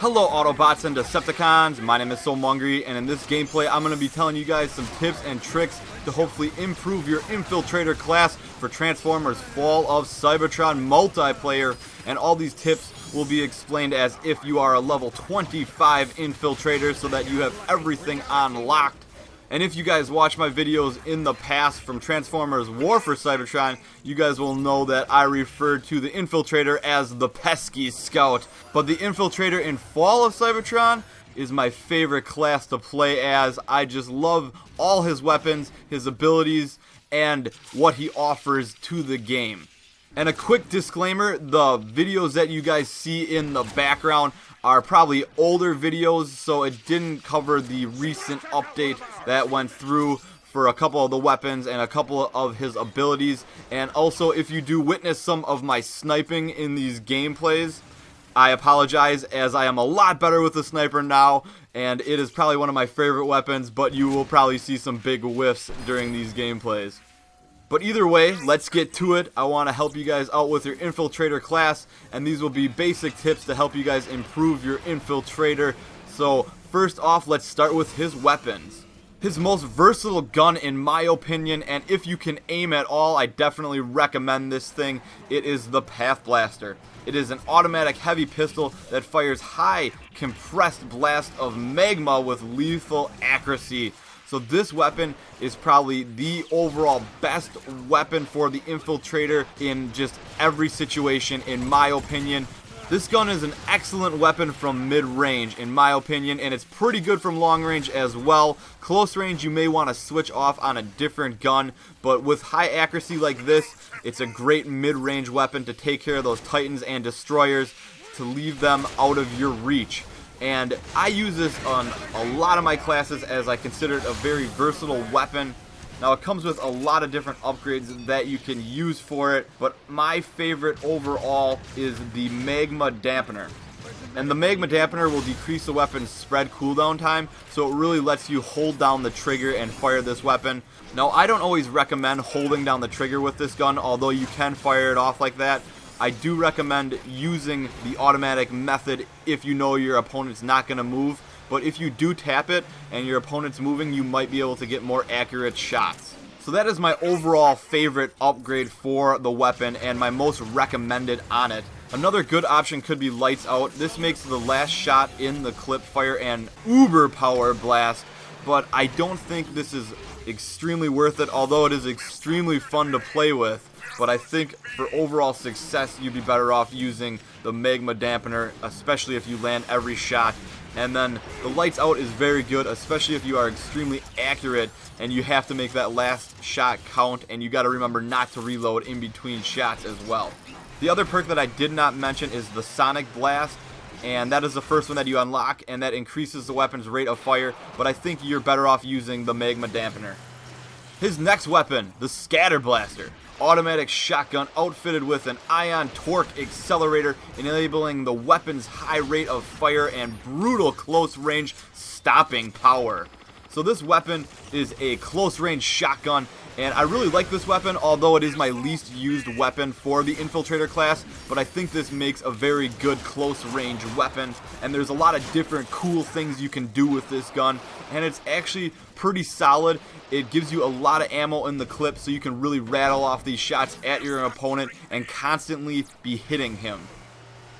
Hello Autobots and Decepticons, my name is Soulmongry, and in this gameplay I'm going to be telling you guys some tips and tricks to hopefully improve your Infiltrator class for Transformers Fall of Cybertron multiplayer, and all these tips will be explained as if you are a level 25 Infiltrator so that you have everything unlocked. And if you guys watch my videos in the past from Transformers War for Cybertron, you guys will know that I referred to the Infiltrator as the pesky scout. But the Infiltrator in Fall of Cybertron is my favorite class to play as. I just love all his weapons, his abilities, and what he offers to the game. And a quick disclaimer, the videos that you guys see in the background are probably older videos, so it didn't cover the recent update that went through for a couple of the weapons and a couple of his abilities. And also, if you do witness some of my sniping in these gameplays, I apologize, as I am a lot better with the sniper now, and it is probably one of my favorite weapons, but you will probably see some big whiffs during these gameplays. But either way, let's get to it. I want to help you guys out with your Infiltrator class, and these will be basic tips to help you guys improve your Infiltrator. So first off, let's start with his weapons. His most versatile gun in my opinion, and if you can aim at all, I definitely recommend this thing. It is the Path Blaster. It is an automatic heavy pistol that fires high compressed blast of magma with lethal accuracy. So this weapon is probably the overall best weapon for the Infiltrator in just every situation, in my opinion. This gun is an excellent weapon from mid-range, in my opinion, and it's pretty good from long range as well. Close range, you may want to switch off on a different gun, but with high accuracy like this, it's a great mid-range weapon to take care of those Titans and Destroyers, to leave them out of your reach. And I use this on a lot of my classes as I consider it a very versatile weapon. Now it comes with a lot of different upgrades that you can use for it, but my favorite overall is the Magma Dampener. And the Magma Dampener will decrease the weapon's spread cooldown time, so it really lets you hold down the trigger and fire this weapon. Now I don't always recommend holding down the trigger with this gun, although you can fire it off like that. I do recommend using the automatic method if you know your opponent's not going to move, but if you do tap it and your opponent's moving, you might be able to get more accurate shots. So that is my overall favorite upgrade for the weapon and my most recommended on it. Another good option could be Lights Out. This makes the last shot in the clip fire an uber power blast, but I don't think this is extremely worth it, although it is extremely fun to play with. But I think for overall success, you'd be better off using the Magma Dampener, especially if you land every shot. And then the Lights Out is very good, especially if you are extremely accurate and you have to make that last shot count, and you got to remember not to reload in between shots as well. The other perk that I did not mention is the Sonic Blast, and that is the first one that you unlock, and that increases the weapon's rate of fire, but I think you're better off using the Magma Dampener. His next weapon, the Scatter Blaster. Automatic shotgun outfitted with an ion torque accelerator, enabling the weapon's high rate of fire and brutal close range stopping power. So this weapon is a close range shotgun, and I really like this weapon, although it is my least used weapon for the Infiltrator class, but I think this makes a very good close range weapon, and there's a lot of different cool things you can do with this gun, and it's actually pretty solid. It gives you a lot of ammo in the clip, so you can really rattle off these shots at your opponent and constantly be hitting him.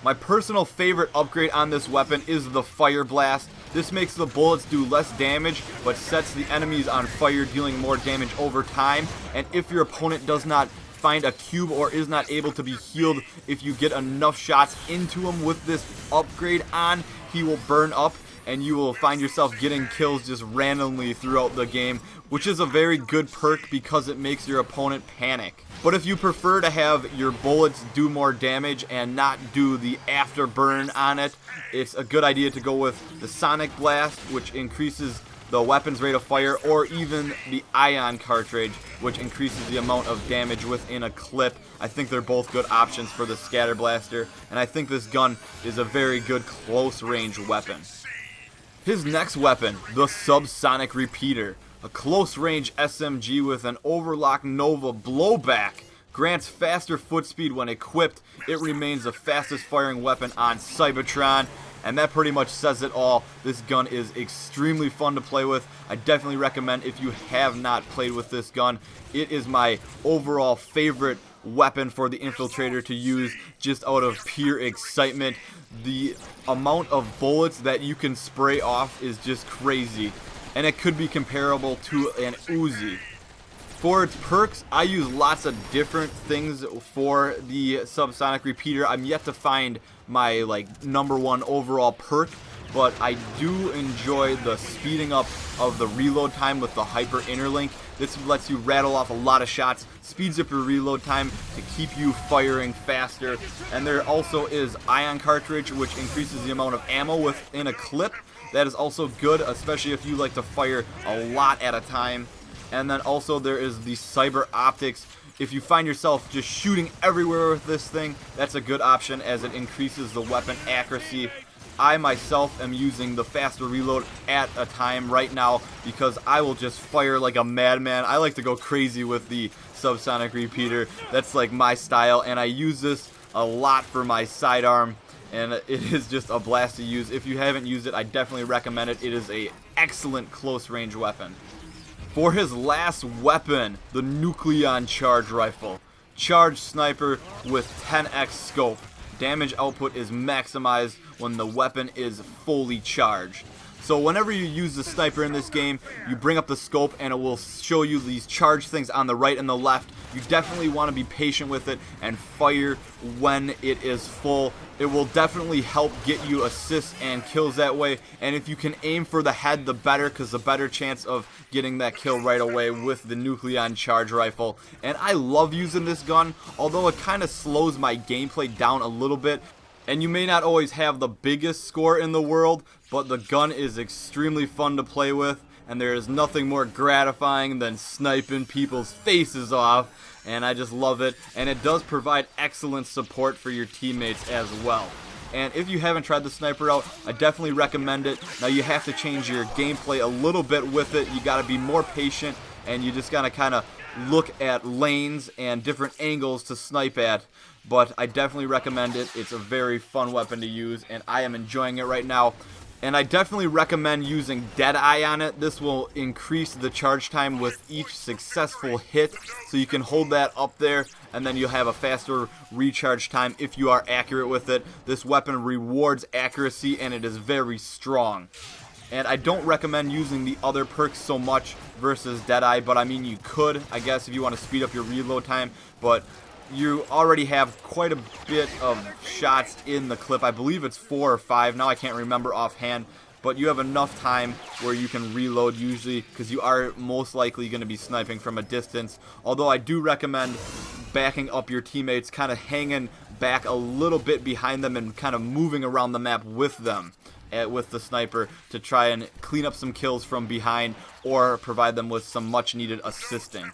My personal favorite upgrade on this weapon is the Fire Blast. This makes the bullets do less damage, but sets the enemies on fire, dealing more damage over time. And if your opponent does not find a cube or is not able to be healed, if you get enough shots into him with this upgrade on, he will burn up, and you will find yourself getting kills just randomly throughout the game, which is a very good perk because it makes your opponent panic. But if you prefer to have your bullets do more damage and not do the afterburn on it, it's a good idea to go with the Sonic Blast, which increases the weapon's rate of fire, or even the Ion Cartridge, which increases the amount of damage within a clip. I think they're both good options for the Scatter Blaster, and I think this gun is a very good close range weapon. His next weapon, the Subsonic Repeater. A close-range SMG with an Overlock Nova blowback grants faster foot speed when equipped. It remains the fastest firing weapon on Cybertron, And that pretty much says it all. This gun is extremely fun to play with. I definitely recommend if you have not played with this gun. It is my overall favorite weapon for the Infiltrator to use, just out of pure excitement. The amount of bullets that you can spray off is just crazy, and it could be comparable to an Uzi. For its perks, I use lots of different things for the Subsonic Repeater. I'm yet to find my #1 overall perk, but I do enjoy the speeding up of the reload time with the Hyper Interlink. This lets you rattle off a lot of shots, speeds up your reload time to keep you firing faster. And there also is Ion Cartridge, which increases the amount of ammo within a clip. That is also good, especially if you like to fire a lot at a time. And then also there is the Cyber Optics. If you find yourself just shooting everywhere with this thing, that's a good option as it increases the weapon accuracy. I myself am using the faster reload at a time right now because I will just fire like a madman. I like to go crazy with the Subsonic Repeater. That's like my style, and I use this a lot for my sidearm, and it is just a blast to use. If you haven't used it, I definitely recommend it. It is an excellent close range weapon. For his last weapon, the Nucleon charge rifle. Charge sniper with 10x scope. Damage output is maximized when the weapon is fully charged. So whenever you use the sniper in this game, you bring up the scope and it will show you these charge things on the right and the left. You definitely want to be patient with it and fire when it is full. It will definitely help get you assists and kills that way. And if you can aim for the head, the better, because the better chance of getting that kill right away with the Nucleon charge rifle. And I love using this gun, although it kind of slows my gameplay down a little bit. And you may not always have the biggest score in the world, but the gun is extremely fun to play with, and there is nothing more gratifying than sniping people's faces off, and I just love it. And it does provide excellent support for your teammates as well. And if you haven't tried the sniper out, I definitely recommend it. Now you have to change your gameplay a little bit with it. You got to be more patient, and you just got to kind of look at lanes and different angles to snipe at. But I definitely recommend it. It's a very fun weapon to use, and I am enjoying it right now. And I definitely recommend using Deadeye on it. This will increase the charge time with each successful hit, so you can hold that up there, and then you'll have a faster recharge time if you are accurate with it. This weapon rewards accuracy, and it is very strong. And I don't recommend using the other perks so much versus Deadeye, but I mean you could, I guess, if you want to speed up your reload time. But you already have quite a bit of shots in the clip. I believe it's 4 or 5. Now I can't remember offhand. But you have enough time where you can reload usually, because you are most likely going to be sniping from a distance. Although I do recommend backing up your teammates, kind of hanging back a little bit behind them and kind of moving around the map with them. With the sniper to try and clean up some kills from behind or provide them with some much needed assisting.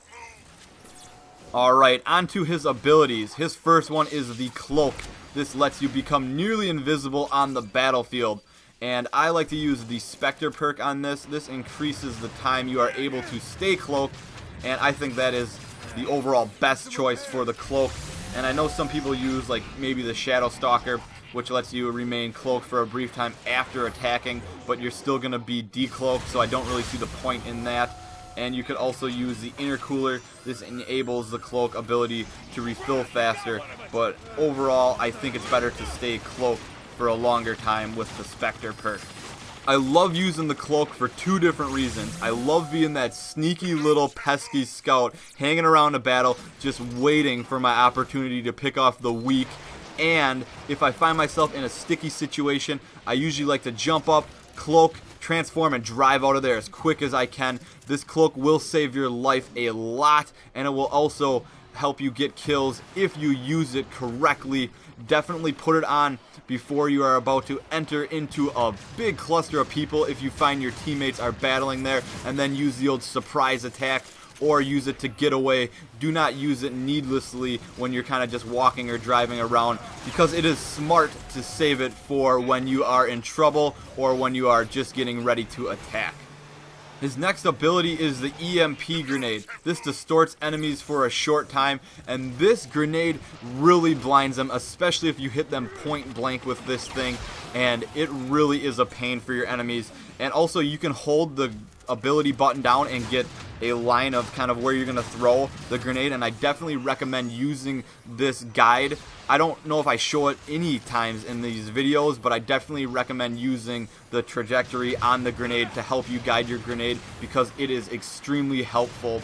Alright, on to his abilities. His first one is the Cloak. This lets you become nearly invisible on the battlefield. And I like to use the Spectre perk on this. This increases the time you are able to stay cloaked, and I think that is the overall best choice for the Cloak. And I know some people use like maybe the Shadow Stalker, which lets you remain cloaked for a brief time after attacking, but you're still going to be decloaked, so I don't really see the point in that. And you could also use the Intercooler. This enables the cloak ability to refill faster, but overall I think it's better to stay cloaked for a longer time with the Spectre perk. I love using the Cloak for 2 different reasons. I love being that sneaky little pesky scout hanging around a battle just waiting for my opportunity to pick off the weak. And if I find myself in a sticky situation, I usually like to jump up, cloak, transform, and drive out of there as quick as I can. This cloak will save your life a lot, and it will also help you get kills if you use it correctly. Definitely put it on before you are about to enter into a big cluster of people if you find your teammates are battling there, and then use the old surprise attack or use it to get away. Do not use it needlessly when you're kind of just walking or driving around, because it is smart to save it for when you are in trouble or when you are just getting ready to attack. His next ability is the EMP Grenade. This distorts enemies for a short time, and this grenade really blinds them, especially if you hit them point blank with this thing, and it really is a pain for your enemies. And also you can hold the ability button down and get a line of kind of where you're going to throw the grenade, and I definitely recommend using this guide. I don't know if I show it any times in these videos, but I definitely recommend using the trajectory on the grenade to help you guide your grenade, because it is extremely helpful.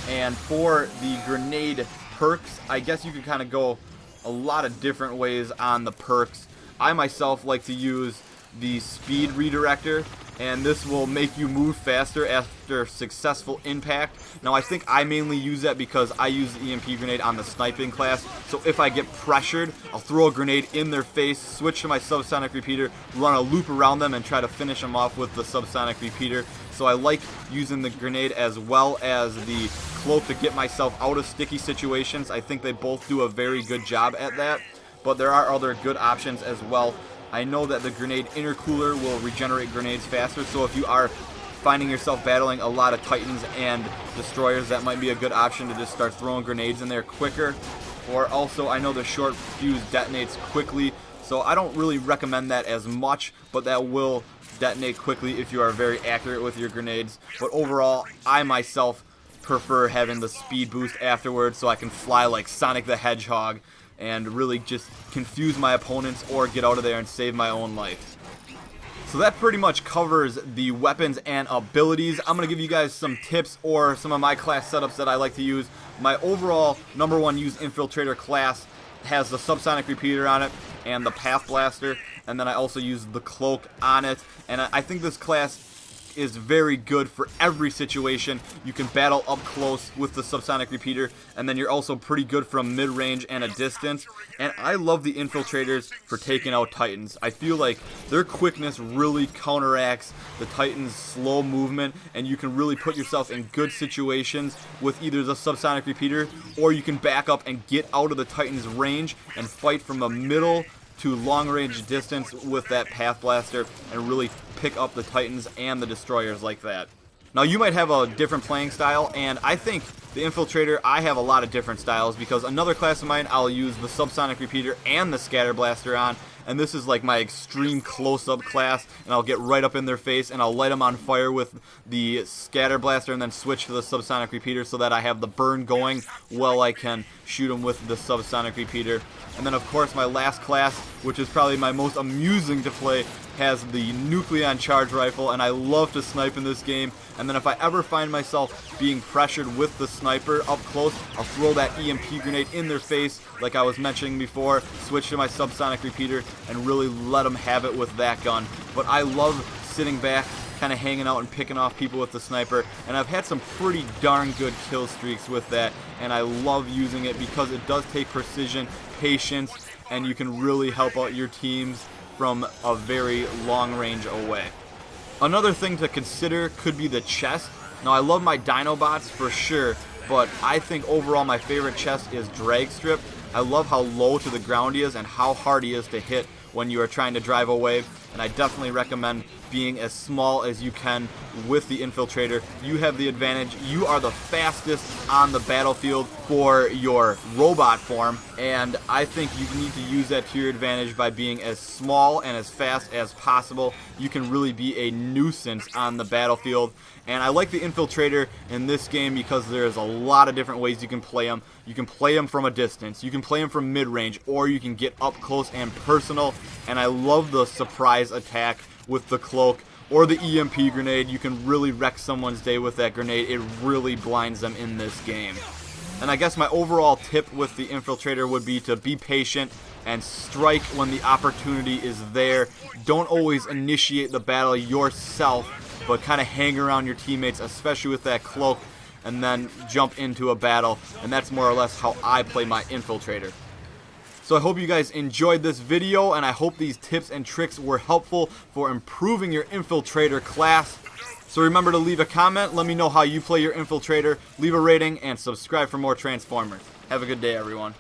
And for the grenade perks, I guess you could kind of go a lot of different ways on the perks. I myself like to use the speed redirector, and this will make you move faster after successful impact. Now I think I mainly use that because I use the EMP grenade on the sniping class, so if I get pressured, I'll throw a grenade in their face, switch to my Subsonic Repeater, run a loop around them, and try to finish them off with the Subsonic Repeater. So I like using the grenade as well as the cloak to get myself out of sticky situations. I think they both do a very good job at that, but there are other good options as well. I know that the grenade intercooler will regenerate grenades faster, so if you are finding yourself battling a lot of Titans and Destroyers, that might be a good option to just start throwing grenades in there quicker. Or also, I know the short fuse detonates quickly, so I don't really recommend that as much, but that will detonate quickly if you are very accurate with your grenades. But overall, I myself prefer having the speed boost afterwards so I can fly like Sonic the Hedgehog and really just confuse my opponents or get out of there and save my own life. So that pretty much covers the weapons and abilities. I'm going to give you guys some tips or some of my class setups that I like to use. My overall #1 used Infiltrator class has the Subsonic Repeater on it and the Path Blaster, and then I also use the Cloak on it, and I think this class is very good for every situation. You can battle up close with the Subsonic Repeater, and then you're also pretty good from mid-range and a distance. And I love the Infiltrators for taking out Titans. I feel like their quickness really counteracts the Titans' slow movement, and you can really put yourself in good situations with either the Subsonic Repeater, or you can back up and get out of the Titans' range and fight from a middle to long range distance with that Path Blaster and really pick up the Titans and the Destroyers like that. Now you might have a different playing style, and I think the Infiltrator, I have a lot of different styles, because another class of mine I'll use the Subsonic Repeater and the Scatter Blaster on, and this is like my extreme close-up class, and I'll get right up in their face and I'll light them on fire with the Scatter Blaster and then switch to the Subsonic Repeater so that I have the burn going while I can shoot them with the Subsonic Repeater. And then of course my last class, which is probably my most amusing to play, has the Nucleon charge rifle, and I love to snipe in this game. And then if I ever find myself being pressured with the sniper up close, I'll throw that EMP grenade in their face like I was mentioning before, switch to my Subsonic Repeater, and really let them have it with that gun. But I love sitting back, kind of hanging out and picking off people with the sniper, and I've had some pretty darn good kill streaks with that, and I love using it because it does take precision, patience, and you can really help out your teams from a very long range away. Another thing to consider could be the chest. Now I love my Dinobots for sure, but I think overall my favorite chest is Drag Strip. I love how low to the ground he is and how hard he is to hit when you are trying to drive away, and I definitely recommend being as small as you can with the Infiltrator. You have the advantage. You are the fastest on the battlefield for your robot form, and I think you need to use that to your advantage by being as small and as fast as possible. You can really be a nuisance on the battlefield, and I like the Infiltrator in this game because there's a lot of different ways you can play him. You can play him from a distance, you can play him from mid-range, or you can get up close and personal, and I love the surprise attack with the Cloak or the EMP grenade. You can really wreck someone's day with that grenade. It really blinds them in this game. And I guess my overall tip with the Infiltrator would be to be patient and strike when the opportunity is there. Don't always initiate the battle yourself, but kind of hang around your teammates, especially with that Cloak, and then jump into a battle. And that's more or less how I play my Infiltrator. So I hope you guys enjoyed this video, and I hope these tips and tricks were helpful for improving your Infiltrator class. So remember to leave a comment, let me know how you play your Infiltrator, leave a rating, and subscribe for more Transformers. Have a good day, everyone.